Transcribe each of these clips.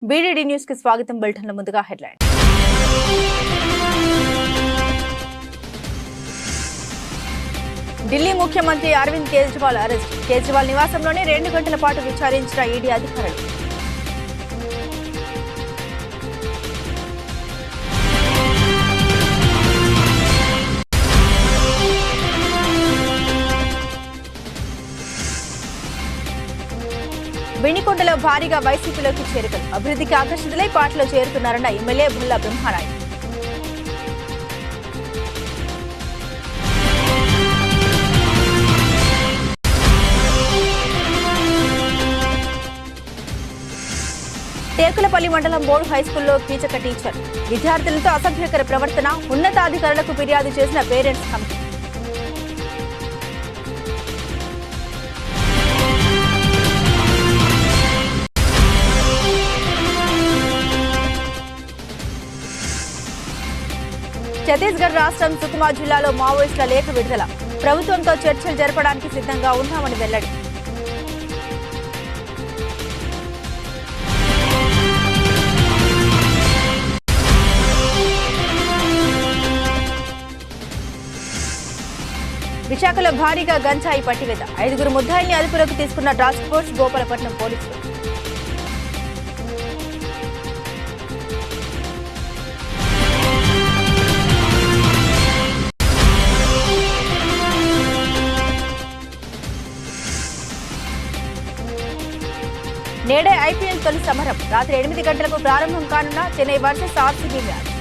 BDD news కి స్వాగతం. బులెటిన్ల ముందుగా హెడ్లైన్. ఢిల్లీ ముఖ్యమంత్రి అరవింద్ కేజ్రీవాల్ అరెస్ట్. కేజ్రీవాల్ నివాసంలోనే 2 గంటల పాటు విచారించిన ఈడీ అధికారులు. వినికొండలో భారీగా వైసీపీలోకి చేరికలు. అభివృద్ధికి ఆకర్షితులై పార్టీలో చేరుతున్నారన్న ఎమ్మెల్యే బుల్లా బ్రహ్మనాయుడు. టేకులపల్లి మండలం బోర్డు హైస్కూల్లో కీచక టీచర్. విద్యార్థులతో అసభ్యకర ప్రవర్తన. ఉన్నతాధికారులకు ఫిర్యాదు చేసిన పేరెంట్స్ కమిటీ. ఛత్తీస్గఢ్ రాష్ట్రం సుకుమా జిల్లాలో మావోయిస్టుల లేఖ విడుదల. ప్రభుత్వంతో చర్చలు జరపడానికి సిద్ధంగా ఉన్నామని వెల్లడి. విశాఖలో భారీగా గంజాయి పట్టివేత. 5 ముద్దాయిల్ని అదుపులోకి తీసుకున్న టాస్క్ ఫోర్స్ గోపాలపట్నం పోలీసులు. నేడే ఐపీఎల్ తొలి సమరం. రాత్రి 8 గంటలకు ప్రారంభం కానున్న Chennai versus RCB match.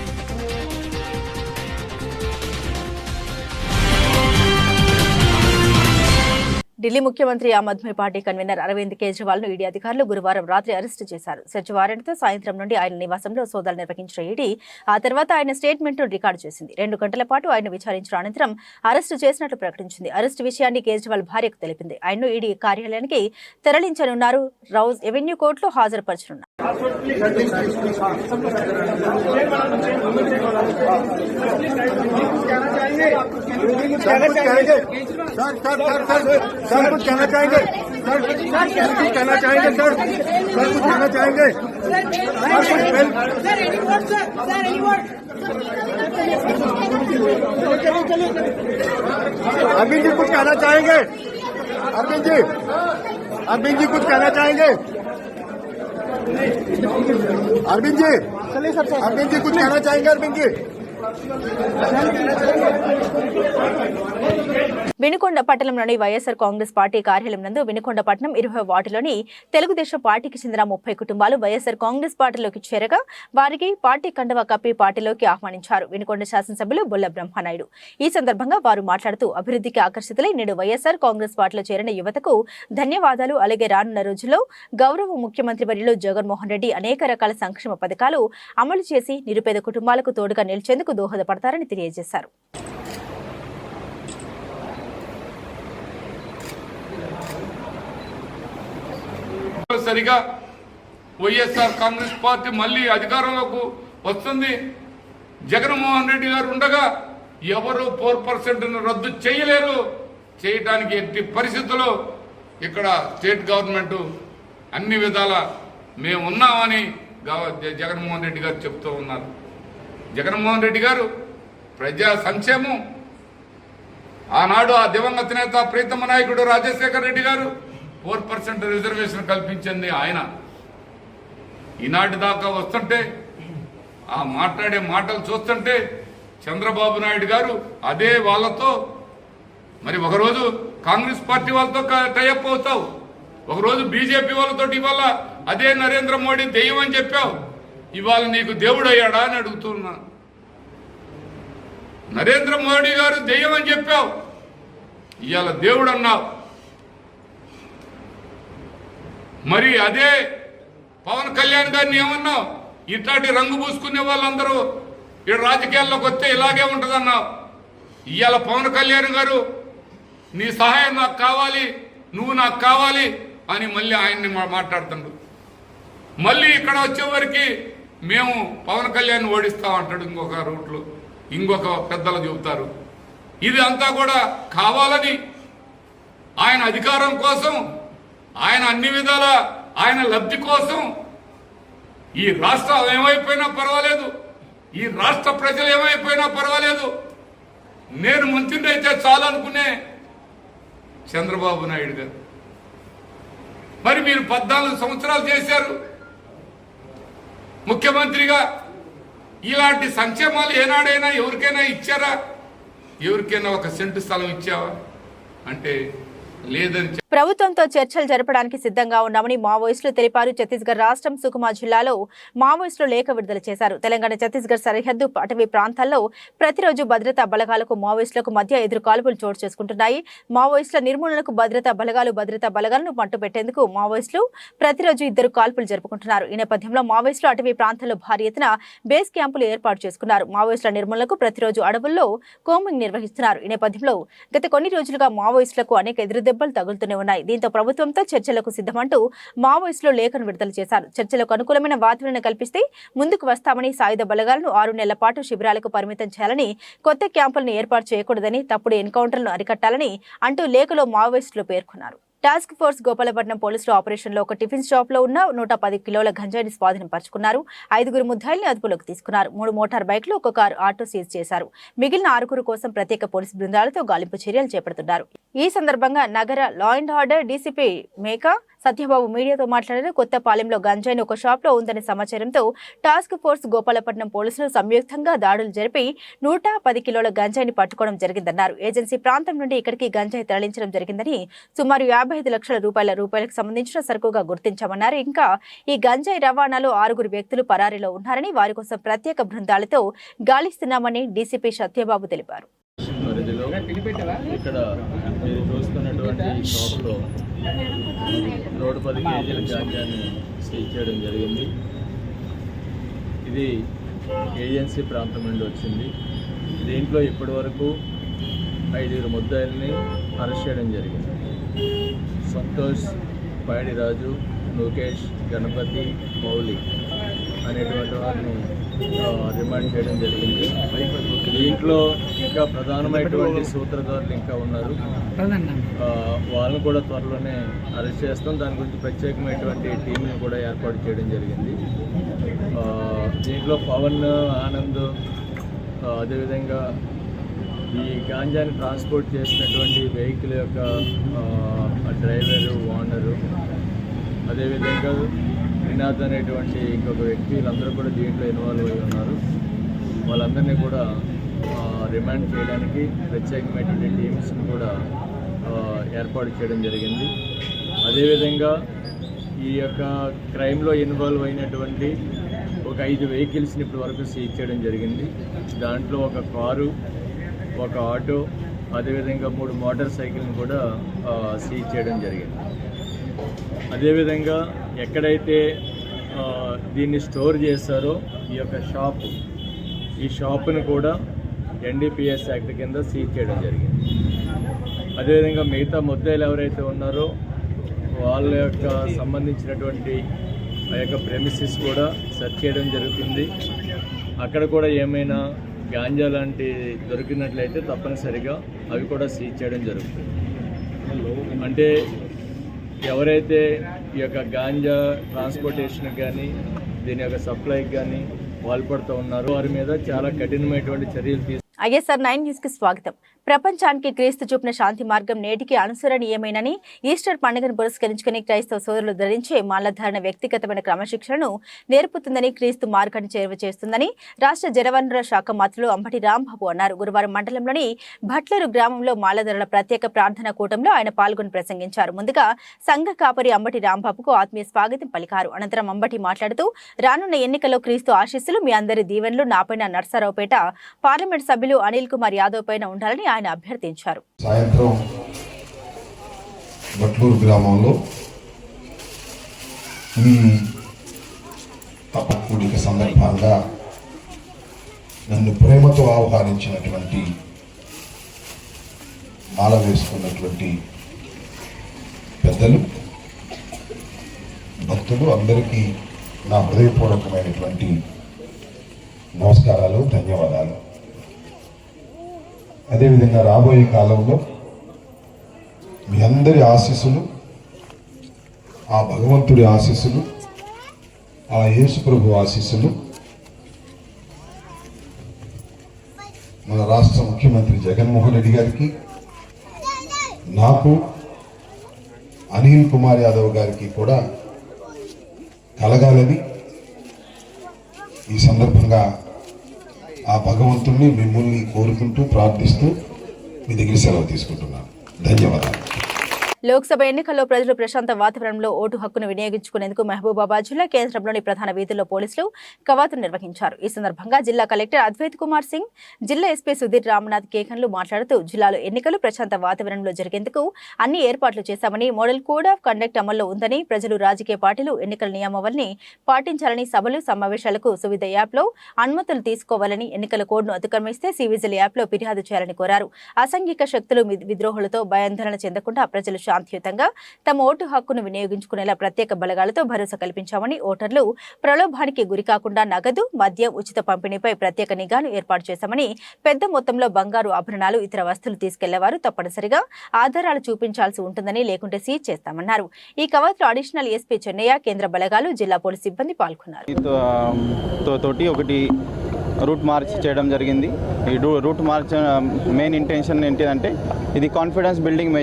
Delhi ముఖ్యమంత్రి ఆమ్ ఆద్మీ పార్టీ కన్వీనర్ అరవింద్ కేజ్రీవాల్ ను ఈడీ అధికారులు గురువారం రాత్రి అరెస్టు చేశారు. సెర్చ్ వారెంట్తో సాయంత్రం నుండి ఆయన నివాసంలో సోదాలు నిర్వహించిన ఈడీ ఆ తర్వాత ఆయన స్టేట్మెంట్ ను రికార్డు చేసింది. 2 గంటల పాటు ఆయన విచారించిన అనంతరం అరెస్టు చేసినట్లు ప్రకటించింది. అరెస్టు విషయాన్ని కేజ్రీవాల్ భార్యకు తెలిపింది. ఆయన్ను ఈడీ కార్యాలయానికి తరలించనున్నారు. రౌజ్ ఎవెన్యూ కోర్టులో హాజరుపరచనున్నారు. सर कुछ कहना चाहेंगे सर कुछ कहना चाहेंगे सर कुछ कहना चाहेंगे अरविंद जी कुछ कहना चाहेंगे अरविंद जी कुछ कहना चाहेंगे अरविंद जी कुछ कहना चाहेंगे अरविंद जी వినుకొండ పట్టణంలోని వైఎస్ఆర్ కాంగ్రెస్ పార్టీ కార్యాలయం నందు వినుకొండ పట్టణం 20వ వార్డులోని తెలుగుదేశం పార్టీకి చెందిన 30 కుటుంబాలు వైఎస్ఆర్ కాంగ్రెస్ పార్టీలోకి చేరగా వారికి పార్టీ కండువా కప్పి పార్టీలోకి ఆహ్వానించారు వినుకొండ శాసనసభ్యులు బుల్లా బ్రహ్మనాయుడు. ఈ సందర్భంగా వారు మాట్లాడుతూ అభివృద్ధికి ఆకర్షితులై నేడు వైఎస్ఆర్ కాంగ్రెస్ పార్టీలో చేరిన యువతకు ధన్యవాదాలు. అలాగే రానున్న రోజుల్లో గౌరవ ముఖ్యమంత్రి వర్యులు జగన్మోహన్ రెడ్డి అనేక రకాల సంక్షేమ పథకాలు అమలు చేసి నిరుపేద కుటుంబాలకు తోడుగా నిలిచేందుకు దోహదపడతారని తెలియజేశారు. సరిగా వైఎస్ఆర్ కాంగ్రెస్ పార్టీ మళ్ళీ అధికారంలోకి వస్తుంది. జగన్మోహన్ రెడ్డి గారు ఉండగా ఎవరు 4% రద్దు చేయలేరు. చేయడానికి ఎట్టి పరిస్థితుల్లో ఇక్కడ స్టేట్ గవర్నమెంట్ అన్ని విధాల మేము ఉన్నామని జగన్మోహన్ రెడ్డి గారు చెప్తూ ఉన్నారు. జగన్మోహన్ రెడ్డి గారు ప్రజా సంక్షేమం ఆనాడు ఆ దివంగత నేత ప్రీతమ నాయకుడు రాజశేఖర రెడ్డి గారు 4% రిజర్వేషన్ కల్పించింది ఆయన. ఈనాటి దాకా వస్తుంటే ఆ మాట్లాడే మాటలు చూస్తుంటే చంద్రబాబు నాయుడు గారు అదే వాళ్ళతో మరి ఒకరోజు కాంగ్రెస్ పార్టీ వాళ్ళతో టైఅప్ అవుతావు, ఒకరోజు బీజేపీ వాళ్ళతో ఇవాళ అదే నరేంద్ర మోడీ దెయ్యం అని చెప్పావు, ఇవాళ నీకు దేవుడు అయ్యాడా అని అడుగుతున్నా. నరేంద్ర మోడీ గారు దెయ్యం అని చెప్పావు, ఇవాళ దేవుడు అన్నావు. మరి అదే పవన్ కళ్యాణ్ గారిని ఏమన్నావు, ఇట్లాంటి రంగు పూసుకునే వాళ్ళందరూ ఈ రాజకీయాల్లోకి వస్తే ఇలాగే ఉంటుందన్నావు. ఇవాళ పవన్ కళ్యాణ్ గారు నీ సహాయం నాకు కావాలి, నువ్వు నాకు కావాలి అని మళ్ళీ ఆయన్ని మాట్లాడుతున్నాడు. మళ్ళీ ఇక్కడ వచ్చేవరకు మేము పవన్ కళ్యాణ్ ఓడిస్తామంటాడు. ఇంకొక రూట్లో ఇంకొక పెద్దలు చెబుతారు. ఇది అంతా కూడా కావాలని ఆయన అధికారం కోసం, ఆయన అన్ని విధాల ఆయన లబ్ధి కోసం ఈ రాష్ట్రం ఏమైపోయినా పర్వాలేదు, ఈ రాష్ట్ర ప్రజలు ఏమైపోయినా పర్వాలేదు, నేను మంత్రిని అయితే చాలనుకునే చంద్రబాబు నాయుడు గారు. మరి మీరు 14 సంవత్సరాలు చేశారు ముఖ్యమంత్రిగా. ఇలాంటి సంక్షేమాలు ఏనాడైనా ఎవరికైనా ఇచ్చారా? ఎవరికైనా ఒక సెంటు స్థలం ఇచ్చావా అంటే లేదని ప్రభుత్వంతో చర్చలు జరపడానికి సిద్ధంగా ఉన్నామని మావోయిస్టులు తెలిపారు. ఛత్తీస్గఢ్ రాష్ట్రం సుకుమా జిల్లాలో మావోయిస్టులు లేఖ విడుదల చేశారు. తెలంగాణ ఛత్తీస్గఢ్ సరిహద్దు అటవీ ప్రాంతాల్లో ప్రతిరోజు భద్రతా బలగాలకు మావోయిస్టులకు మధ్య ఎదురు కాల్పులు చోటు చేసుకుంటున్నాయి. మావోయిస్టుల నిర్మూలనకు భద్రతా బలగాలను పట్టుబెట్టేందుకు మావోయిస్టులు ప్రతిరోజు 2 కాల్పులు జరుపుకుంటున్నారు. ఈ నేపథ్యంలో మావోయిస్టులు అటవీ ప్రాంతాల్లో భారీ ఎత్తున బేస్ క్యాంపులు ఏర్పాటు చేసుకున్నారు. మావోయిస్టుల నిర్మూలనకు ప్రతిరోజు అడవుల్లో కోంబింగ్ నిర్వహిస్తున్నారు. ఈ నేపథ్యంలో గత కొన్ని రోజులుగా మావోయిస్టులకు అనేక ఎదురుదెబ్బలు తగులుతూనే ఉన్నాయి. దీంతో ప్రభుత్వంతో చర్చలకు సిద్ధమంటూ మావోయిస్టులు లేఖను విడుదల చేశారు. చర్చలకు అనుకూలమైన వాతావరణం కల్పిస్తే ముందుకు వస్తామని, సాయుధ బలగాలను 6 నెలల పాటు శిబిరాలకు పరిమితం చేయాలని, కొత్త క్యాంపులను ఏర్పాటు చేయకూడదని, తప్పుడు ఎన్కౌంటర్లను అరికట్టాలని అంటూ లేఖలో మావోయిస్టులు పేర్కొన్నారు. టాస్క్ ఫోర్స్ గోపాలపట్నం పోలీసులు ఆపరేషన్లో ఒక టిఫిన్ షాప్ లో ఉన్న 110 కిలోల గంజాయిని స్వాధీనం పరుచుకున్నారు. 5 ముద్దాయిల్ని అదుపులోకి తీసుకున్నారు. 3 మోటార్ బైక్లు, 1 కారు, ఆటో సీజ్ చేశారు. మిగిలిన 6 కోసం ప్రత్యేక పోలీసు బృందాలతో గాలింపు చర్యలు చేపడుతున్నారు. ఈ సందర్భంగా నగర law and order DCP Meka Satyababu మీడియాతో మాట్లాడారు. కొత్తపాలెంలో గంజాయిని ఒక షాప్ లో ఉందనే సమాచారంతో టాస్క్ ఫోర్స్ గోపాలపట్నం పోలీసులు సంయుక్తంగా దాడులు జరిపి 110 కిలోల గంజాయిని పట్టుకోవడం జరిగిందన్నారు. ఏజెన్సీ ప్రాంతం నుండి ఇక్కడికి గంజాయి తరలించడం జరిగిందని, సుమారు 55 లక్షల రూపాయలకు సంబంధించిన సరుకుగా గుర్తించామన్నారు. ఇంకా ఈ గంజాయి రవాణాలో 6 వ్యక్తులు పరారీలో ఉన్నారని, వారి కోసం ప్రత్యేక బృందాలతో గాలిస్తున్నామని డీసీపీ సత్యబాబు తెలిపారు. ఇక్కడ మీరు చూస్తున్నటువంటి షాప్లో 110 కేజీల గాంజాని సీజ్ చేయడం జరిగింది. ఇది ఏజెన్సీ ప్రాంతం నుండి వచ్చింది. దీంట్లో ఇప్పటి వరకు 5 ముద్దాయిల్ని అరెస్ట్ చేయడం జరిగింది. సంతోష్, పైడిరాజు, లోకేష్, గణపతి, మౌలి అనేటువంటి వారిని రిమాండ్ చేయడం జరిగింది. దీంట్లో ఇంకా ప్రధానమైనటువంటి సూత్రధారులు ఇంకా ఉన్నారు. వాళ్ళని కూడా త్వరలోనే అరెస్ట్ చేస్తాం. దాని గురించి ప్రత్యేకమైనటువంటి టీంని కూడా ఏర్పాటు చేయడం జరిగింది. దీంట్లో పవన్, ఆనంద్, అదేవిధంగా ఈ గాంజాని ట్రాన్స్పోర్ట్ చేసినటువంటి వెహికల్ యొక్క డ్రైవరు, ఓనరు, అదేవిధంగా శ్రీనాథ్ అనేటువంటి ఇంకొక వ్యక్తి, వీళ్ళందరూ కూడా దీంట్లో ఇన్వాల్వ్ అయి ఉన్నారు. వాళ్ళందరినీ కూడా రిమాండ్ చేయడానికి ప్రత్యేకమైనటువంటి టీమ్స్ని కూడా ఏర్పాటు చేయడం జరిగింది. అదేవిధంగా ఈ యొక్క క్రైమ్లో ఇన్వాల్వ్ అయినటువంటి ఒక 5 వెహికల్స్ని ఇప్పటి వరకు సీజ్ చేయడం జరిగింది. దాంట్లో 1 కారు, 1 ఆటో, అదేవిధంగా 3 మోటార్ సైకిల్ని కూడా సీజ్ చేయడం జరిగింది. అదేవిధంగా ఎక్కడైతే దీన్ని స్టోర్ చేస్తారో ఈ యొక్క షాపు, ఈ షాపును కూడా ఎన్డీపీఎస్ యాక్ట్ కింద సీజ్ చేయడం జరిగింది. అదేవిధంగా మిగతా ముద్దాయిలు ఎవరైతే ఉన్నారో వాళ్ళ యొక్క సంబంధించినటువంటి ఆ యొక్క ప్రెమిసెస్ కూడా సెర్చ్ చేయడం జరుగుతుంది. అక్కడ కూడా ఏమైనా గాంజా లాంటి దొరికినట్లయితే తప్పనిసరిగా అవి కూడా సీజ్ చేయడం జరుగుతుంది. అంటే ఎవరైతే ఈ యొక్క గాంజా ట్రాన్స్పోర్టేషన్కి కానీ దీని యొక్క సప్లైకి కానీ పాల్పడుతూ ఉన్నారో వారి మీద చాలా కఠినమైనటువంటి చర్యలు తీసుకు. ISR 9 న్యూస్ కి స్వాగతం. ప్రపంచానికి క్రీస్తు చూపిన శాంతి మార్గం నేటికి అనుసరణీయమేనని ఈస్టర్ పండుగను పురస్కరించుకుని క్రైస్తవ సోదరులు ధరించే మాలధారణ వ్యక్తిగతమైన క్రమశిక్షణను నేర్పుతుందని, క్రీస్తు మార్గాన్ని చేరువ చేస్తుందని రాష్ట్ర జలవనరుల శాఖ మంత్రులు అంబటి రాంబాబు అన్నారు. గురువారం మండలంలోని భట్లూరు గ్రామంలో మాలధారుల ప్రత్యేక ప్రార్థనా కూటంలో ఆయన పాల్గొని ప్రసంగించారు. ముందుగా సంఘ కాపరి అంబటి రాంబాబుకు ఆత్మీయ స్వాగతం పలికారు. అనంతరం అంబటి మాట్లాడుతూ రానున్న ఎన్నికల్లో క్రీస్తు ఆశీస్సులు, మీ అందరి దీవెనలు నాపైన నర్సారావుపేట పార్లమెంట్ సభ్యులు అనిల్ కుమార్ యాదవ్ పైన ఉండాలని ఆయన అభ్యర్థించారు. సాయంత్రం భట్లూరు గ్రామంలో ఈ తప్పకూడిక సందర్భంగా నన్ను ప్రేమతో ఆహ్వానించినటువంటి, మాల వేసుకున్నటువంటి పెద్దలు, భక్తులు అందరికీ నా హృదయపూర్వకమైనటువంటి నమస్కారాలు, ధన్యవాదాలు. అదేవిధంగా రాబోయే కాలంలో మీ అందరి ఆశీస్సులు, ఆ భగవంతుడి ఆశీస్సులు ఆ యేసు ప్రభు ఆశీస్సులు మన రాష్ట్ర ముఖ్యమంత్రి జగన్మోహన్ రెడ్డి గారికి, నాకు, అనిల్ కుమార్ యాదవ్ గారికి కూడా కలగాలని ఈ సందర్భంగా ఆ భగవంతుణ్ణి మిమ్మల్ని కోరుకుంటూ ప్రార్థిస్తూ మీ దగ్గర సెలవు తీసుకుంటున్నాను. ధన్యవాదాలు. లోక్సభ ఎన్నికల్లో ప్రజలు ప్రశాంత వాతావరణంలో ఓటు హక్కును వినియోగించుకునేందుకు మహబూబాబాద్ జిల్లా కేంద్రంలోని ప్రధాన వీధుల్లో పోలీసులు కవాతును నిర్వహించారు. ఈ సందర్భంగా జిల్లా కలెక్టర్ అద్వైత్ కుమార్ సింగ్, జిల్లా ఎస్పీ సుధీర్ రామనాథ్ కేకన్లు మాట్లాడుతూ జిల్లాలో ఎన్నికలు ప్రశాంత వాతావరణంలో జరిగేందుకు అన్ని ఏర్పాట్లు చేశామని, మోడల్ కోడ్ ఆఫ్ కండక్ట్ అమల్లో ఉందని, ప్రజలు రాజకీయ పార్టీలు ఎన్నికల నియమావళిని పాటించాలని, సభలు సమావేశాలకు సువిధ యాప్లో అనుమతులు తీసుకోవాలని, ఎన్నికల కోడ్ను అతిక్రమిస్తే సివిజిల్ యాప్లో ఫిర్యాదు చేయాలని కోరారు. అసాంఘిక శక్తులు విద్రోహులతో భయాందోళన చెందకుండా ప్రజలు శాంతియుతంగా తమ ఓటు హక్కును వినియోగించుకునేలా ప్రత్యేక బలగాలతో భరోసా కల్పించామని, ఓటర్లు ప్రలోభానికి గురికాకుండా నగదు, మద్యం ఉచిత పంపిణీపై ప్రత్యేక నిఘాను ఏర్పాటు చేశామని, పెద్ద మొత్తంలో బంగారు ఆభరణాలు, ఇతర వస్తువులు తీసుకెళ్లేవారు తప్పనిసరిగా ఆధారాలు చూపించాల్సి ఉంటుందని, లేకుంటే సీజ్ చేస్తామన్నారు. ఈ కవాతులో అడిషనల్ ఎస్పీ చెన్నయ్య, కేంద్ర బలగాలు, జిల్లా పోలీసు సిబ్బంది పాల్గొన్నారు. తోటి ఒకటి రూట్ మార్చ్ చేయడం జరిగింది. ఈ రూట్ మార్చ్ మెయిన్ ఇంటెన్షన్ ఏంటిదంటే ఇది కాన్ఫిడెన్స్ బిల్డింగ్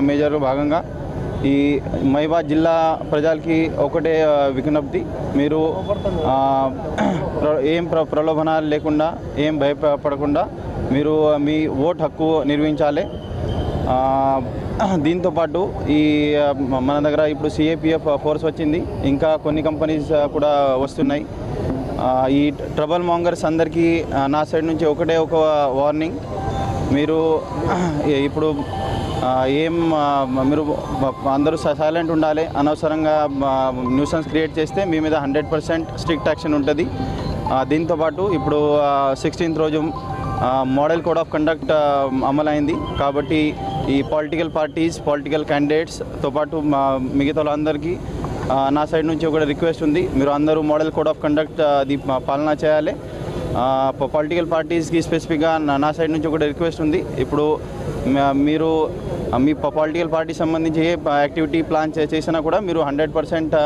మేజర్ భాగంగా ఈ మహిబాద్ జిల్లా ప్రజలకి ఒకటే విజ్ఞప్తి, మీరు ఏం ప్రలోభనాలు లేకుండా, ఏం భయపడకుండా మీరు మీ ఓటు హక్కు నిర్వహించాలి. దీంతోపాటు ఈ మన దగ్గర ఇప్పుడు సిఏపిఎఫ్ ఫోర్స్ వచ్చింది, ఇంకా కొన్ని కంపెనీస్ కూడా వస్తున్నాయి. ఈ ట్రబుల్ మాంగర్స్ అందరికీ నా సైడ్ నుంచి ఒకటే ఒక వార్నింగ్, మీరు ఇప్పుడు మీరు అందరూ సైలెంట్ ఉండాలి. అనవసరంగా న్యూసెన్స్ క్రియేట్ చేస్తే మీ మీద 100% స్ట్రిక్ట్ యాక్షన్ ఉంటుంది. దీంతోపాటు ఇప్పుడు 16th రోజు మోడల్ కోడ్ ఆఫ్ కండక్ట్ అమలైంది కాబట్టి ఈ పొలిటికల్ పార్టీస్, పొలిటికల్ క్యాండిడేట్స్తో పాటు మిగతా వాళ్ళందరికీ నా సైడ్ నుంచి ఒక రిక్వెస్ట్ ఉంది, మీరు అందరూ మోడల్ కోడ్ ఆఫ్ కండక్ట్ అది పాలన చేయాలి. పొలిటికల్ పార్టీస్కి స్పెసిఫిక్గా నా సైడ్ నుంచి ఒక రిక్వెస్ట్ ఉంది, ఇప్పుడు మీరు మీ పొలిటికల్ పార్టీ సంబంధించి ఏ యాక్టివిటీ ప్లాన్ చేసినా కూడా మీరు 100%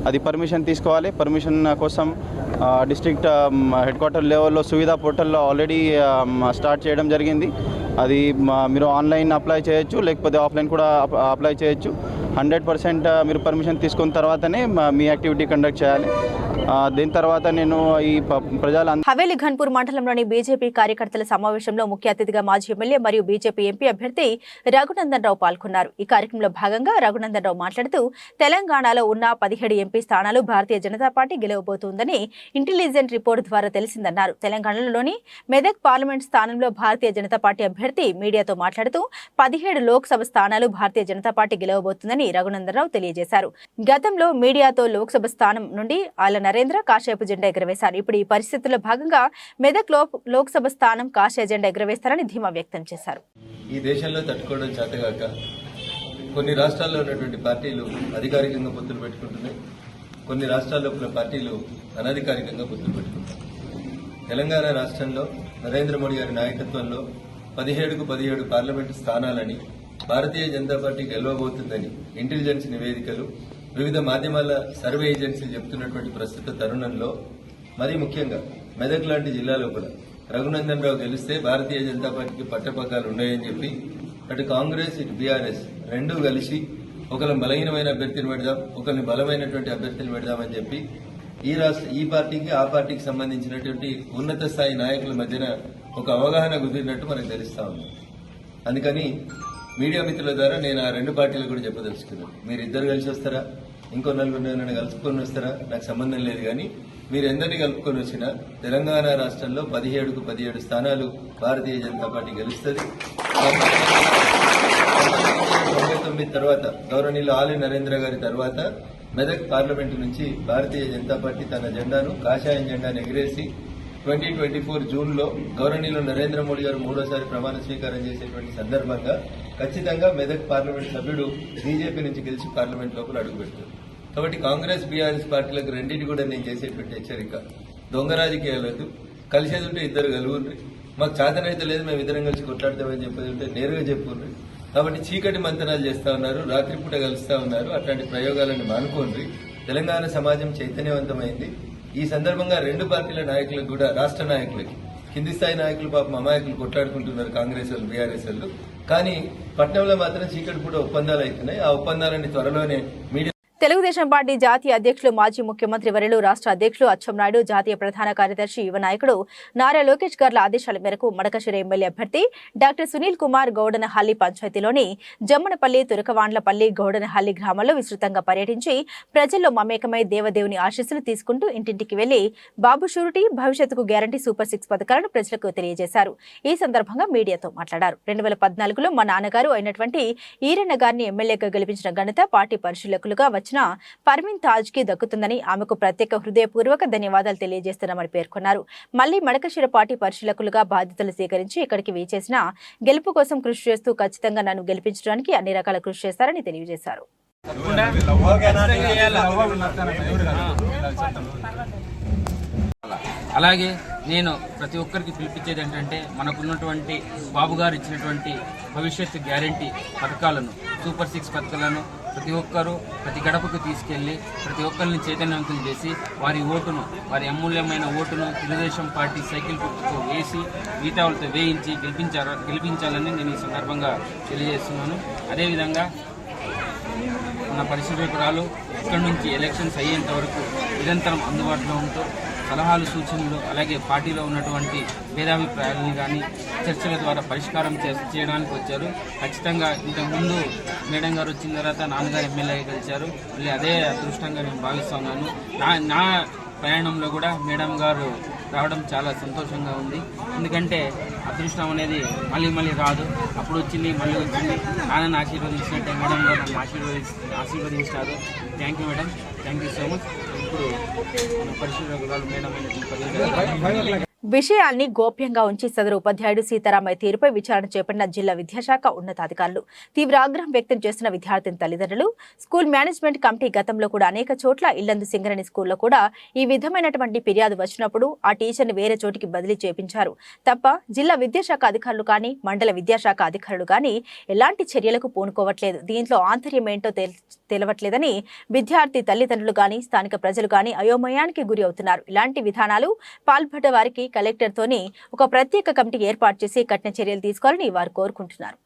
అది పర్మిషన్ తీసుకోవాలి. పర్మిషన్ కోసం డిస్ట్రిక్ట్ హెడ్ క్వార్టర్ లెవెల్లో సువిధా పోర్టల్లో ఆల్రెడీ స్టార్ట్ చేయడం జరిగింది. అది మీరు ఆన్లైన్ అప్లై చేయొచ్చు, లేకపోతే ఆఫ్లైన్ కూడా అప్లై చేయొచ్చు. 100% మీరు పర్మిషన్ తీసుకున్న తర్వాతనే మీ యాక్టివిటీ కండక్ట్ చేయాలి. దీని తర్వాత నేను ఈ ప్రజల హవేలీ ఘన్పూర్ మండలంలోని బీజేపీ కార్యకర్తల సమావేశంలో ముఖ్య అతిథిగా మాజీ ఎమ్మెల్యే మరియు బీజేపీ ఎంపీ అభ్యర్థి రఘునందన్ రావు పాల్గొన్నారు. ఈ కార్యక్రమంలో భాగంగా రఘునందన్ రావు మాట్లాడుతూ తెలంగాణలో ఉన్న 17 ఎంపీ స్థానాలు Bharatiya Janata party గెలవబోతోందని intelligent report ద్వారా తెలిసిందన్నారు. తెలంగాణలోని మెదక్ పార్లమెంట్ స్థానంలో భారతీయ జనతా పార్టీ అభ్యర్థి మీడియాతో మాట్లాడుతూ 17 లోక్సభ స్థానాలు భారతీయ జనతా పార్టీ గెలవబోతుందని రఘునందన్ రావు తెలియజేశారు. గతంలో మీడియాతో లోక్సభ స్థానం నుండి ఆళ్ల నరేంద్ర కాషాయపు జెండా ఎగురవేశారు. ఇప్పుడు ఈ పరిస్థితుల్లో భాగంగా మెదక్ లోక్సభ స్థానం కాషాయ జెండా ఎగురవేస్తారని ధీమా వ్యక్తం చేశారు. ఈ దేశంలో తట్టుకోవడం చేతగాక కొన్ని రాష్ట్రాల్లో ఉన్నటువంటి పార్టీలు అధికారికంగా పొత్తులు పెట్టుకుంటున్నాయి, కొన్ని రాష్ట్రాల్లో ఉన్న పార్టీలు అనధికారికంగా పొత్తులు పెట్టుకుంటాయి. తెలంగాణ రాష్ట్రంలో నరేంద్ర మోడీ గారి నాయకత్వంలో 17కు 17 parliament స్థానాలని Bharatiya Janata party గెలవబోతుందని intelligence నివేదికలు, వివిధ మాధ్యమాల సర్వే ఏజెన్సీలు చెబుతున్నటువంటి ప్రస్తుత తరుణంలో మరీ ముఖ్యంగా మెదక్ లాంటి జిల్లాలో కూడా రఘునందన్ రావు గెలిస్తే భారతీయ జనతా పార్టీకి పట్టపగ్గాలు ఉన్నాయని చెప్పి అటు కాంగ్రెస్ ఇటు బీఆర్ఎస్ రెండూ కలిసి ఒకరిని బలహీనమైన అభ్యర్థిని పెడదాం, ఒకరిని బలమైనటువంటి అభ్యర్థిని పెడదామని చెప్పి ఈ పార్టీకి ఆ పార్టీకి సంబంధించినటువంటి ఉన్నత స్థాయి నాయకుల మధ్యన ఒక అవగాహన కుదిరినట్టు మనకు తెలుస్తా ఉంది. అందుకని మీడియా మిత్రుల ద్వారా నేను ఆ రెండు పార్టీలు కూడా చెప్పదలుచుకున్నాను. మీరు ఇద్దరు కలిసి వస్తారా, ఇంకో నలుగురు నన్ను కలుపుకొని వస్తారా, నాకు సంబంధం లేదు. కానీ మీరు ఎందరిని కలుపుకొని వచ్చినా తెలంగాణ రాష్ట్రంలో 17కు 17 స్థానాలు భారతీయ జనతా పార్టీ గెలుస్తుంది. 99 తర్వాత గౌరవనీయులు ఆలి నరేంద్ర గారి తర్వాత మెదక్ పార్లమెంటు నుంచి భారతీయ జనతా పార్టీ తన జెండాను కాషాయం జెండాను ఎగిరేసి 2024 జూన్లో గౌరవనీయులు నరేంద్ర మోడీ గారు మూడోసారి ప్రమాణ స్వీకారం చేసేటువంటి సందర్భంగా ఖచ్చితంగా మెదక్ పార్లమెంట్ సభ్యుడు బీజేపీ నుంచి గెలిచి పార్లమెంట్ లోపల అడుగుపెట్టారు. కాబట్టి కాంగ్రెస్ బీఆర్ఎస్ పార్టీలకు రెండింటి కూడా నేను చేసేటువంటి హెచ్చరిక, దొంగ రాజకీయాలు కలిసేది ఉంటే ఇద్దరు కలుగుండ్రి, మాకు చేతనైతే లేదు మేము ఇద్దరం కలిసి కొట్లాడతామని చెప్పేది ఉంటే నేరుగా చెప్పుండ్రి. కాబట్టి చీకటి మంతనాలు చేస్తా ఉన్నారు, రాత్రిపూట కలుస్తా ఉన్నారు, అట్లాంటి ప్రయోగాలను మానుకోండి. తెలంగాణ సమాజం చైతన్యవంతమైంది. ఈ సందర్భంగా రెండు పార్టీల నాయకులకు కూడా, రాష్ట్ర నాయకులకి, కింది స్థాయి నాయకులు పాపం అమాయకులు కొట్లాడుకుంటున్నారు, కాంగ్రెస్ వాళ్ళు, బీఆర్ఎస్ వాళ్ళు. కానీ పట్నంలో మాత్రం చీకటి పూట ఒప్పందాలు అవుతున్నాయి. ఆ ఒప్పందాలని త్వరలోనే మీడియా. తెలుగుదేశం పార్టీ జాతీయ అధ్యక్షులు, మాజీ ముఖ్యమంత్రి వర్యులు, రాష్ట్ర అధ్యక్షులు అచ్చెన్నాయుడు, జాతీయ ప్రధాన కార్యదర్శి, యువ నాయకుడు నారా లోకేష్ గార్ల ఆదేశాల మేరకు మడకశిర ఎమ్మెల్యే అభ్యర్థి డాక్టర్ సునీల్ కుమార్ గౌడనహల్లి పంచాయతీలోని జమ్మనపల్లి, తురకవాండ్లపల్లి, గౌడనహల్లి గ్రామాల్లో విస్తృతంగా పర్యటించి ప్రజల్లో మమేకమై దేవదేవుని ఆశీస్సులు తీసుకుంటూ ఇంటింటికి వెళ్లి బాబు షూరిటీ, భవిష్యత్తుకు గ్యారంటీ సూపర్ 6 పథకాలను ప్రజలకు తెలియజేశారు. ఈ సందర్భంగా మీడియాతో మాట్లాడారు. 2014లో మా నాన్నగారు అయినటువంటి ఈరన్న గారిని ఎమ్మెల్యేగా గెలిపించిన ఘనత పార్టీ పరిశీలకులుగా వచ్చిన పర్వీన్ తాజ్ కి దక్కుతుందని, ఆమెకు ప్రత్యేక హృదయపూర్వక ధన్యవాదాలు తెలియజేస్తున్నామని పేర్కొన్నారు. మళ్లీ మడకశిర పార్టీ పరిశీలకులుగా బాధ్యతలు స్వీకరించి ఇక్కడికి వేచేసిన గెలుపు కోసం కృషి చేస్తూ ఖచ్చితంగా నన్ను గెలిపించడానికి అన్ని రకాల కృషి చేస్తారని తెలియజేశారు. అలాగే నేను ప్రతి ఒక్కరికి పిలిపించేది ఏంటంటే, మనకున్నటువంటి బాబు గారు ఇచ్చినటువంటి భవిష్యత్తు గ్యారంటీ పథకాలను, సూపర్ 6 పథకాలను ప్రతి ఒక్కరూ ప్రతి గడపకు తీసుకెళ్లి ప్రతి ఒక్కరిని చైతన్యవంతం చేసి వారి ఓటును, వారి అమూల్యమైన ఓటును తెలుగుదేశం పార్టీ సైకిల్ గుర్తుకు వేసి గీతాలతో వేయించి గెలిపించాలని నేను ఈ సందర్భంగా తెలియజేస్తున్నాను. అదేవిధంగా మన పరిశీలకురాలు ఇక్కడి నుంచి ఎలక్షన్స్ అయ్యేంత వరకు నిరంతరం అందుబాటులో ఉంటూ సలహాలు, సూచనలు, అలాగే పార్టీలో ఉన్నటువంటి భేదాభిప్రాయాలను కానీ చర్చల ద్వారా పరిష్కారం చేయడానికి వచ్చారు. ఖచ్చితంగా ఇంతకుముందు మేడం గారు వచ్చిన తర్వాత నాన్నగారు ఎమ్మెల్యేగా గెలిచారు. మళ్ళీ అదే అదృష్టంగా నేను భావిస్తున్నాను. నా ప్రయాణంలో కూడా మేడం గారు రావడం చాలా సంతోషంగా ఉంది. ఎందుకంటే అదృష్టం అనేది మళ్ళీ రాదు. అప్పుడు వచ్చింది, మళ్ళీ వచ్చింది. నాన్నని ఆశీర్వదించినట్టే మేడం గారు నన్ను ఆశీర్వదించారు. Thank you madam, thank you so much. ఇప్పుడు పరిశీలకురాలు మేడం విషయాన్ని గోప్యంగా ఉంచి సదరు ఉపాధ్యాయుడు సీతారామయ్య తీరుపై విచారణ చేపట్టిన జిల్లా విద్యాశాఖ ఉన్నతాధికారులు. తీవ్ర ఆగ్రహం వ్యక్తం చేసిన విద్యార్థిని తల్లిదండ్రులు, స్కూల్ మేనేజ్మెంట్ కమిటీ గతంలో కూడా అనేక చోట్ల ఇల్లందు సింగరేణి స్కూల్లో కూడా ఈ విధమైనటువంటి ఫిర్యాదు వచ్చినప్పుడు ఆ టీచర్ని వేరే చోటికి బదిలీ చేపించారు తప్ప జిల్లా విద్యాశాఖ అధికారులు కానీ, మండల విద్యాశాఖ అధికారులు కానీ ఎలాంటి చర్యలకు పూనుకోవట్లేదు. దీంట్లో ఆంతర్యం ఏంటో తెలవట్లేదని విద్యార్థి తల్లిదండ్రులు కానీ, స్థానిక ప్రజలు కానీ అయోమయానికి గురి అవుతున్నారు. ఇలాంటి విధానాలు పాల్పడ్డ వారికి కలెక్టర్తోని ఒక ప్రత్యేక కమిటీ ఏర్పాటు చేసి కఠిన చర్యలు తీసుకోవాలని వారు కోరుకుంటున్నారు.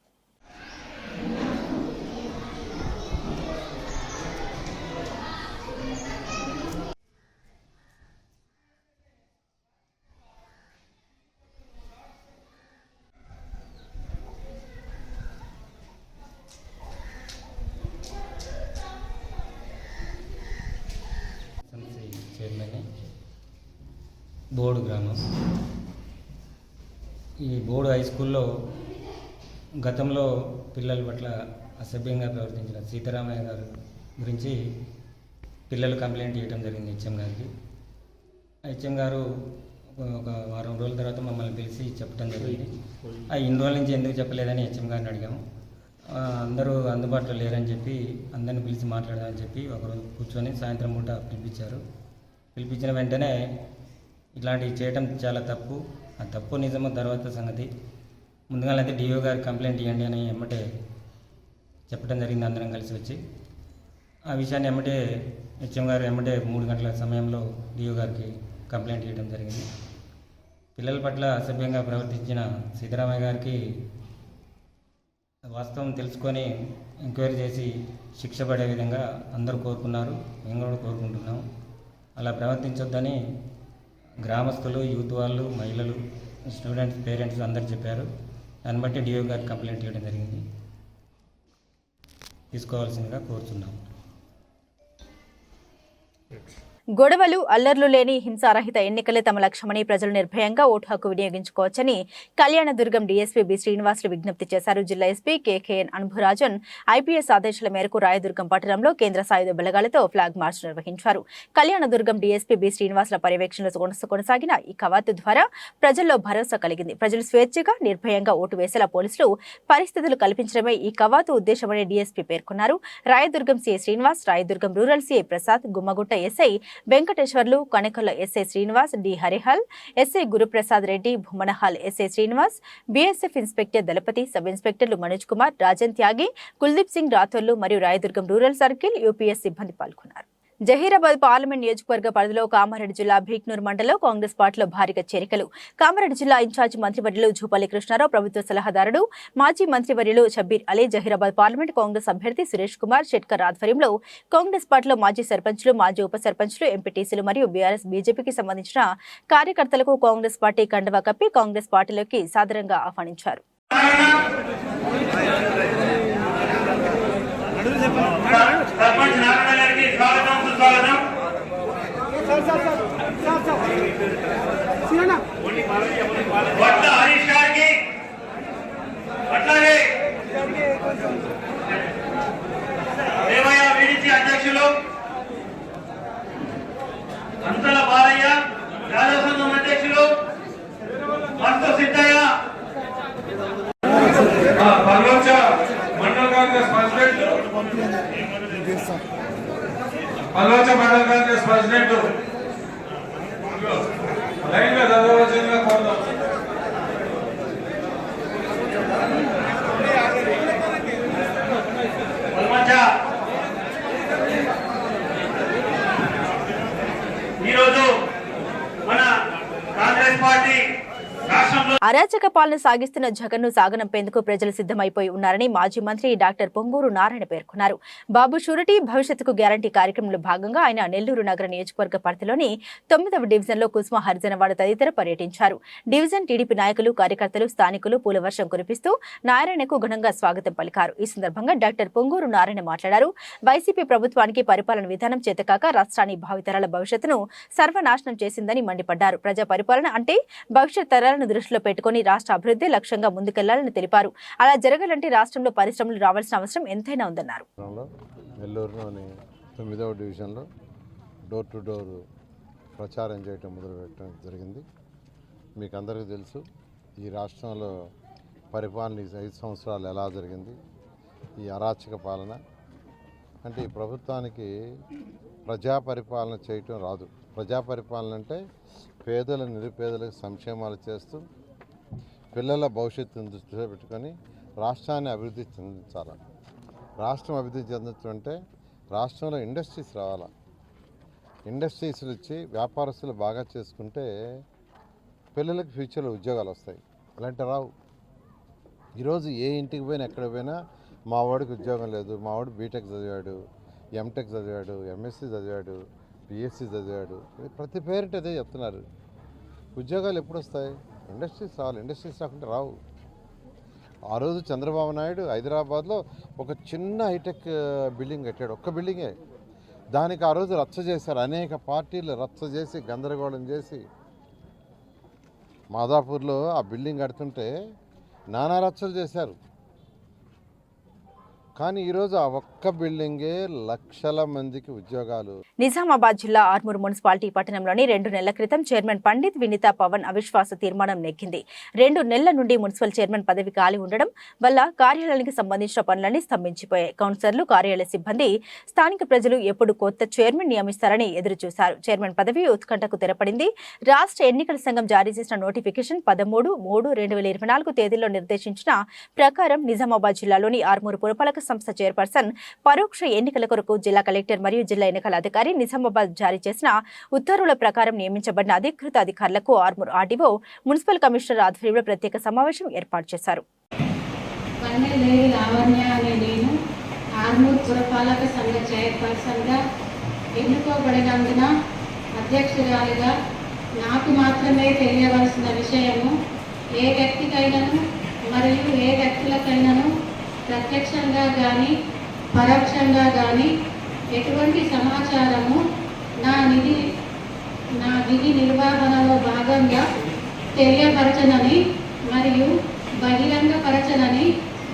బోర్డు గ్రామం. ఈ బోర్డు హై స్కూల్లో గతంలో పిల్లల పట్ల అసభ్యంగా ప్రవర్తించిన సీతారామయ్య గారు గురించి పిల్లలు కంప్లైంట్ చేయడం జరిగింది హెచ్ఎం గారికి. హెచ్ఎం గారు ఒక వారం రోజుల తర్వాత మమ్మల్ని పిలిచి చెప్పడం జరిగింది. ఇన్ని రోజుల నుంచి ఎందుకు చెప్పలేదని హెచ్ఎం గారిని అడిగాము. అందరూ అందుబాటులో లేరని చెప్పి అందరిని పిలిచి మాట్లాడదామని చెప్పి ఒకరోజు కూర్చొని సాయంత్రం పూట పిలిపించారు. పిలిపించిన వెంటనే ఇట్లాంటివి చేయడం చాలా తప్పు, ఆ తప్పు నిజమో తర్వాత సంగతి. ముందుగానైతే డిఓ గారికి కంప్లైంట్ ఇవ్వండి అని ఎమ్మటే చెప్పడం జరిగింది. అందరం కలిసి వచ్చి ఆ విషయాన్ని ఎమ్మటే హెచ్ఎం గారు ఎమ్మటే 3 గంటల సమయంలో డిఓ గారికి కంప్లైంట్ ఇవ్వడం జరిగింది. పిల్లల పట్ల అసభ్యంగా ప్రవర్తించిన సీతారామయ్య గారికి వాస్తవం తెలుసుకొని ఎంక్వైరీ చేసి శిక్ష పడే విధంగా అందరూ కోరుకున్నారు, మేము కూడా కోరుకుంటున్నాం. అలా ప్రవర్తించొద్దని గ్రామస్తులు, యూత్ వాళ్ళు, మహిళలు, స్టూడెంట్స్, పేరెంట్స్ అందరూ చెప్పారు. దాన్ని బట్టి డిఓ గారికి కంప్లైంట్ ఇవ్వడం జరిగింది. తీసుకోవాల్సిందిగా కోరుతున్నాం. గొడవలు, అల్లర్లు లేని హింసారహిత ఎన్నికలే తమ లక్ష్యమని ప్రజలు నిర్భయంగా ఓటు హక్కు వినియోగించుకోవచ్చని కళ్యాణదుర్గం డీఎస్పీ బి శ్రీనివాసులు విజ్ఞప్తి చేశారు. జిల్లా ఎస్పీ కేకేఎన్ అనుభరాజన్ ఐపీఎస్ ఆదేశాల మేరకు రాయదుర్గం పట్టణంలో కేంద్ర సాయుధ బలగాలతో ఫ్లాగ్ మార్చ్ నిర్వహించారు. కళ్యాణదుర్గం డీఎస్పీ బి శ్రీనివాసుల పర్యవేక్షణలో కొనసాగిన ఈ కవాతు ద్వారా ప్రజల్లో భరోసా కలిగింది. ప్రజలు స్వేచ్ఛగా, నిర్భయంగా ఓటు వేసేలా పోలీసులు పరిస్థితులు కల్పించడమే ఈ కవాతు ఉద్దేశమని డీఎస్పీ పేర్కొన్నారు. Rayadurgam CI Srinivas, Rayadurgam rural CI Prasad, Gummagutta SI Venkateswarlu, Kanakalla SI Srinivas, D Harihal, SI Guruprasad Reddy, Bhumanahal SI Srinivas, BSF inspector Dalapathi, sub ఇన్స్పెక్టర్లు మనోజ్ కుమార్, రాజన్ త్యాగి, కుల్దీప్ సింగ్ రాథోర్లు మరియు రాయదుర్గం రూరల్ సర్కిల్ యూపీఎస్ సిబ్బంది పాల్గొన్నారు. జహీరాబాద్ పార్లమెంట్ నియోజకవర్గ పరిధిలో కామారెడ్డి జిల్లా భీక్నూర్ మండలంలో కాంగ్రెస్ పార్టీలో భారీగా చేరికలు. కామారెడ్డి జిల్లా ఇన్ఛార్జి మంత్రివర్యులు జూపల్లి కృష్ణారావు, ప్రభుత్వ సలహాదారుడు మాజీ మంత్రివర్యులు షబ్బీర్ అలీ, జహీరాబాద్ పార్లమెంట్ కాంగ్రెస్ అభ్యర్థి సురేష్ కుమార్ షెట్కర్ ఆధ్వర్యంలో కాంగ్రెస్ పార్టీలో మాజీ సర్పంచ్లు, మాజీ ఉప సర్పంచ్లు, ఎంపీటీసీలు మరియు బీఆర్ఎస్, బీజేపీకి సంబంధించిన కార్యకర్తలకు కాంగ్రెస్ పార్టీ కండువా కప్పి కాంగ్రెస్ పార్టీలోకి సాదరంగా ఆహ్వానించారు. అధ్యక్షులు అంతల బాలయ్య, యాదవ సంఘం అధ్యక్షులు మస్తు సిద్ధయ్య, మండల కాంగ్రెస్ ప్రెసిడెంట్, పల్లోచ మండల కాంగ్రెస్ ప్రెసిడెంట్ లైన్ గా చదవవలసిందిగా కోరుతాం. ఈరోజు మన కాంగ్రెస్ పార్టీ రాష్ట్రంలో అరాచక పాలన సాగిస్తున్న జగన్ను సాగనంపేందుకు ప్రజలు సిద్ధమైపోయి ఉన్నారని మాజీ మంత్రి డాక్టర్ పొంగూరు నారాయణ పేర్కొన్నారు. బాబు షూరిటీ భవిష్యత్తుకు గ్యారంటీ కార్యక్రమంలో భాగంగా ఆయన నెల్లూరు నగర నియోజకవర్గ పరిధిలోని 9వ డివిజన్లో కుసుమ హరిజనవాడ తదితర పర్యటించారు. డివిజన్ టీడీపీ నాయకులు, కార్యకర్తలు, స్థానికులు పూలవర్షం కురిపిస్తూ నారాయణకు ఘనంగా స్వాగతం పలికారు. ఈ సందర్భంగా డాక్టర్ పొంగూరు నారాయణ మాట్లాడారు. వైసీపీ ప్రభుత్వానికి పరిపాలన విధానం చేతకాక రాష్ట్రాన్ని భావితరాల భవిష్యత్తును సర్వనాశనం చేసిందని మండిపడ్డారు. ప్రజా పరిపాలన అంటే భవిష్యత్ తరాలను దృష్టిలో పెట్టుకుని రాష్ట్ర అభివృద్ధి లక్ష్యంగా ముందుకెళ్లాలని తెలిపారు. అలా జరగాలంటే రాష్ట్రంలో పరిశ్రమలు రావాల్సిన అవసరం ఎంతైనా ఉందన్నారు. నెల్లూరులోని 9వ డివిజన్లో డోర్ టు డోర్ ప్రచారం చేయటం మొదలుపెట్టడం జరిగింది. మీకు అందరికీ తెలుసు ఈ రాష్ట్రంలో పరిపాలన 5 సంవత్సరాలు ఎలా జరిగింది. ఈ అరాచక పాలన అంటే ఈ ప్రభుత్వానికి ప్రజా పరిపాలన చేయటం రాదు. ప్రజా పరిపాలన అంటే పేదల, నిరుపేదలకు సంక్షేమాలు చేస్తూ పిల్లల భవిష్యత్తును దృష్టిలో పెట్టుకొని రాష్ట్రాన్ని అభివృద్ధి చెందించాలి. రాష్ట్రం అభివృద్ధి చెందుతుంటే రాష్ట్రంలో ఇండస్ట్రీస్ రావాలా. ఇండస్ట్రీస్లు ఇచ్చి వ్యాపారస్తులు బాగా చేసుకుంటే పిల్లలకు ఫ్యూచర్లో ఉద్యోగాలు వస్తాయి. అలాంటి రావు. ఈరోజు ఏ ఇంటికి పోయినా ఎక్కడ పోయినా మా వాడికి ఉద్యోగం లేదు, మా వాడు బీటెక్ చదివాడు, ఎంటెక్ చదివాడు, ఎంఎస్సీ చదివాడు, బిఎస్సీ చదివాడు, ప్రతి పేరెంట్ అదే చెప్తున్నారు. ఉద్యోగాలు ఎప్పుడు వస్తాయి? ఇండస్ట్రీస్ రావాలి. ఇండస్ట్రీస్ రాకుంటే రావు. ఆ రోజు చంద్రబాబు నాయుడు హైదరాబాద్లో ఒక చిన్న హైటెక్ బిల్డింగ్ కట్టాడు, ఒక్క బిల్డింగే. దానికి ఆ రోజు రచ్చ చేశారు. అనేక పార్టీలు రచ్చ చేసి గందరగోళం చేసి మాదాపూర్లో ఆ బిల్డింగ్ కడుతుంటే నానా రచ్చలు చేశారు. కానీ ఈరోజు ఆ ఒక్క బిల్డింగే లక్షల మందికి ఉద్యోగాలు. నిజామాబాద్ జిల్లా ఆర్మూర్ మున్సిపాలిటీ పట్టణంలోని 2 నెలల క్రితం చైర్మన్ పండిత్ వినీతా పవన్ అవిశ్వాస తీర్మానం నెగ్గింది. 2 నెలల నుండి మున్సిపల్ చైర్మన్ పదవి ఖాళీ ఉండడం వల్ల కార్యాలయానికి సంబంధించిన పనులన్నీ స్తంభించిపోయాయి. కౌన్సిలర్లు, కార్యాలయ సిబ్బంది, స్థానిక ప్రజలు ఎప్పుడు కొత్త చైర్మన్ నియమిస్తారని ఎదురుచూశారు. చైర్మన్ పదవి ఉత్కంఠకు తెరపడింది. రాష్ట్ర ఎన్నికల సంఘం జారీ చేసిన నోటిఫికేషన్ 13/3/2024 తేదీలో నిర్దేశించిన ప్రకారం నిజామాబాద్ జిల్లాలోని ఆర్మూర్ పురపాలక సంస్థ చైర్పర్సన్ పరోక్ష ఎన్నికల కొరకు జిల్లా కలెక్టర్ మరియు జిల్లా ఎన్నికల అధికారి నిజామాబాద్ జారీ చేసిన ఉత్తర్వుల ప్రకారం నియమించబడిన అధికృత అధికారులకు ఆర్మూర్ ఆర్డీఓ, మున్సిపల్ కమిషనర్ ఆధ్వర్యంలో ప్రత్యేక సమావేశం ఏర్పాటు చేశారు. ఆర్మూర్ పురపాలక సంఘ చైర్పర్సన్గా ఎన్నుకోబడినందున అధ్యక్షురాలిగా నాకు మాత్రమే తెలియవలసిన విషయము ఏ వ్యక్తికైనాను మరియు ఏ వ్యక్తులకైనాను ప్రత్యక్షంగా కానీ పరోక్షంగా కానీ ఎటువంటి సమాచారము నా విధి నిర్వహణలో భాగంగా తెలియపరచనని మరియు బహిరంగపరచనని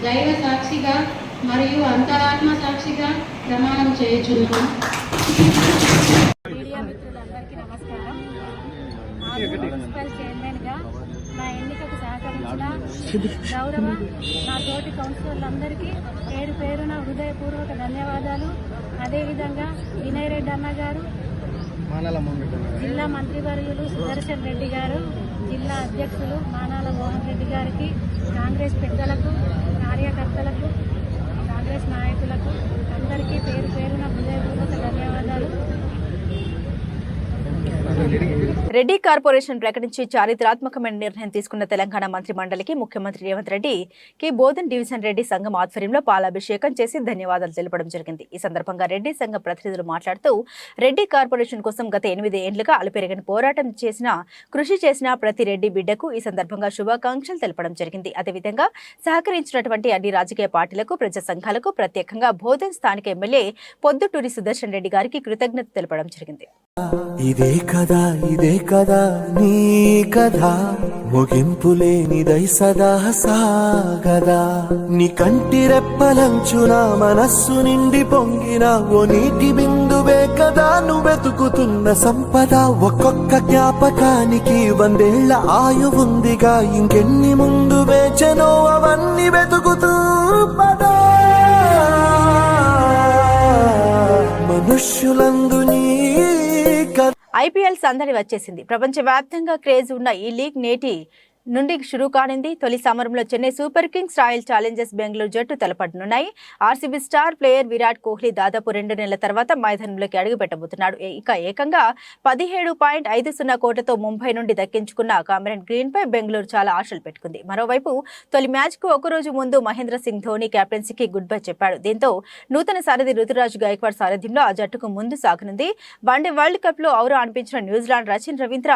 దైవ సాక్షిగా మరియు అంతరాత్మ సాక్షిగా ప్రమాణం చేయుచున్నాను. మీడియా మిత్రులందరికీ నమస్కారం. మున్సిపల్ చైర్మన్గా నా ఎన్నికకు సహకరించిన గౌరవ నా తోటి కౌన్సిలర్లందరికీ పేరు పేరున హృదయపూర్వక ధన్యవాదాలు. అదేవిధంగా వినయ్ రెడ్డి అన్న గారు, జిల్లా మంత్రివర్యులు సుదర్శన్ రెడ్డి గారు, జిల్లా అధ్యక్షులు మానాల మోహన్ రెడ్డి గారికి, కాంగ్రెస్ పెద్దలకు, కార్యకర్తలకు, కాంగ్రెస్ నాయకులకు అందరికీ పేరు పేరున హృదయపూర్వక ధన్యవాదాలు. రెడ్డి కార్పొరేషన్ ప్రకటించి చారిత్రాత్మకమైన నిర్ణయం తీసుకున్న తెలంగాణ మంత్రి మండలికి ముఖ్యమంత్రి రేవంత్ రెడ్డికి బోధన్ డివిజన్ రెడ్డి సంఘం ఆధ్వర్యంలో పాలాభిషేకం చేసి ధన్యవాదాలు తెలపడం జరిగింది. ఈ సందర్భంగా రెడ్డి సంఘ ప్రతినిధులు మాట్లాడుతూ రెడ్డి కార్పొరేషన్ కోసం గత 8 ఏళ్లుగా అలుపెరగని పోరాటం కృషి చేసిన ప్రతి రెడ్డి బిడ్డకు ఈ సందర్భంగా శుభాకాంక్షలు తెలపడం జరిగింది. అదేవిధంగా సహకరించినటువంటి అన్ని రాజకీయ పార్టీలకు, ప్రజా సంఘాలకు, ప్రత్యేకంగా బోధన్ స్థానిక ఎమ్మెల్యే పొద్దుటూరి సుదర్శన్ రెడ్డి గారికి కృతజ్ఞత తెలపడం జరిగింది. ఇదే కదా నీ కథ ముగింపులేనిదై సదా సాగదా నీ కంటి రెప్పలంచున మనస్సు నిండి పొంగిన ఓ నీటి బిందువే కదా నువ్వెతుకుతున్న సంపద. ఒక్కొక్క జ్ఞాపకానికి 100 ఏళ్ల ఆయువుందిగా, ఇంకెన్ని ముందు వేచనో అవన్నీ వెతుకుతూ పదా. మనుష్యులందు నీ ఐపీఎల్ సందడి వచ్చేసింది. ప్రపంచవ్యాప్తంగా క్రేజ్ ఉన్న ఈ లీగ్ నేటి నుండి షురూ కానుంది. తొలి సమరంలో Chennai Super Kings, Royal Challengers Bengaluru జట్టు తలపడనున్నాయి. RCB star player Virat Kohli దాదాపు 2 నెలల తర్వాత మైదానంలోకి అడుగు పెట్టబోతున్నాడు. ఏకంగా 17.50 కోట్లతో ముంబై నుండి దక్కించుకున్న కామెరన్ గ్రీన్ పై బెంగళూరు చాలా ఆశలు పెట్టుకుంది. మరోవైపు తొలి మ్యాచ్ కు ఒకరోజు ముందు మహేంద్ర సింగ్ ధోని కెప్టెన్సీకి గుడ్ బై చెప్పాడు. దీంతో నూతన సారథి రుతురాజ్ గైక్వాడ్ సారథ్యంలో ఆ జట్టుకు ముందు సాగనుంది. వన్డే వరల్డ్ కప్ లో ఔరా అనిపించిన New Zealand Rachin Ravindra,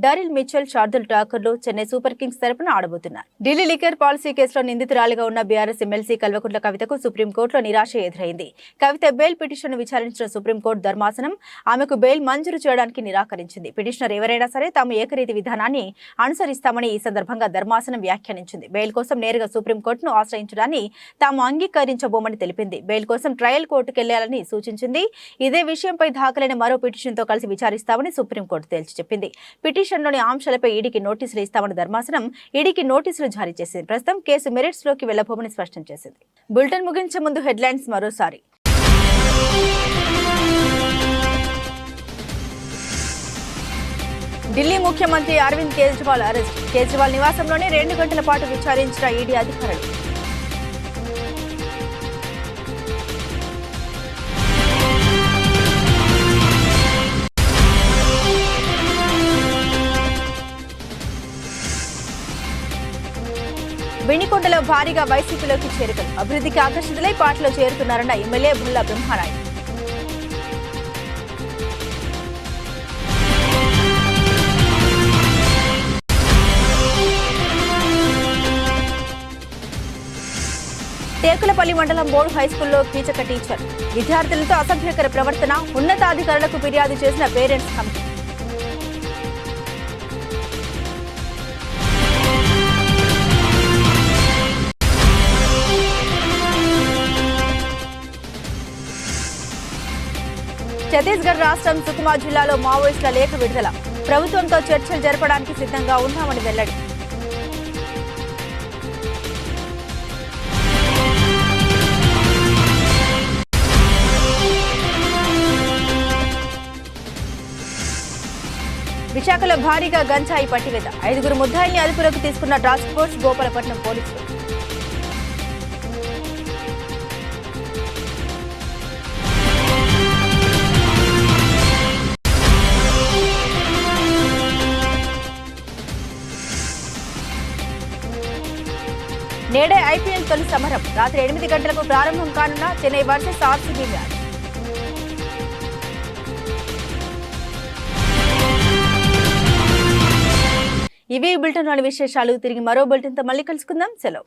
Daryl Mitchell, Shardul ఠాకూర్లు చెన్నై సూపర్ కింగ్స్ తరపున ఆడబోతున్నారు. ఢిల్లీ లిక్కర్ పాలసీ కేసులో నిందితురాలిగా ఉన్న బీఆర్ఎస్ ఎమ్మెల్సీ కల్వకుంట్ల కవితకు సుప్రీంకోర్టులో నిరాశ ఎదురైంది. కవిత బెయిల్ పిటిషన్ను విచారించిన సుప్రీంకోర్టు ధర్మాసనం ఆమెకు బెయిల్ మంజూరు చేయడానికి నిరాకరించింది. పిటిషనర్ ఎవరైనా సరే తాము ఏకరీతి విధానాన్ని అనుసరిస్తామని ఈ సందర్భంగా ధర్మాసనం వ్యాఖ్యానించింది. బెయిల్ కోసం నేరుగా సుప్రీంకోర్టును ఆశ్రయించడాన్ని తాము అంగీకరించబోమని తెలిపింది. బెయిల్ కోసం ట్రయల్ కోర్టుకెళ్లాలని సూచించింది. ఇదే విషయంపై దాఖలైన మరో పిటిషన్తో కలిసి విచారిస్తామని సుప్రీంకోర్టు తేల్చి చెప్పింది. పిటిషన్లోని అంశాలపై ఈడీకి నోటీసులు ఇస్తామని ధర్మాసనం ఈడీకి నోటీసులు జారీ చేసింది. ప్రస్తుతం కేసు మెరిట్స్ లోకి వెళ్లబోమని స్పష్టం చేసింది. బులెటిన్ ముగించే ముందు హెడ్లైన్స్ మరోసారి. ఢిల్లీ ముఖ్యమంత్రి అరవింద్ కేజ్రీవాల్ అరెస్ట్. కేజ్రీవాల్ నివాసంలోనే 2 గంటల పాటు విచారించిన ఈడీ అధికారులు. వినికొండలో భారీగా వైసీపీలోకి చేరికలు. అభివృద్ధికి ఆకర్షితులై పార్టీలో చేరుతున్నారన్న ఎమ్మెల్యే బుల్లా బ్రహ్మానాయుడు. టేకులపల్లి మండలం బోర్డు హైస్కూల్లో కీచక టీచర్. విద్యార్థులతో అసభ్యకర ప్రవర్తన, ఉన్నతాధికారులకు ఫిర్యాదు చేసిన పేరెంట్స్ కమిటీ. ఛత్తీస్గఢ్ రాష్ట్రం సుకుమా జిల్లాలో మావోయిస్టుల లేఖ విడుదల. ప్రభుత్వంతో చర్చలు జరపడానికి సిద్ధంగా ఉన్నామని వెల్లడి. విశాఖలో భారీగా గంజాయి పట్టివేత. 5 ముద్దాయిల్ని అదుపులోకి తీసుకున్న టాస్క్ ఫోర్స్ గోపాలపట్నం పోలీసులు. నేడే ఐపీఎల్ తొలి సమరం. రాత్రి 8 గంటలకు ప్రారంభం కానున్న చెన్నై వర్సెస్ ఆర్సీబీ మ్యాచ్. ఇవి బులెటిన్లోని విశేషాలు. తిరిగి మరో బులెటిన్తో మళ్ళీ కలుసుకుందాం. సెలవు.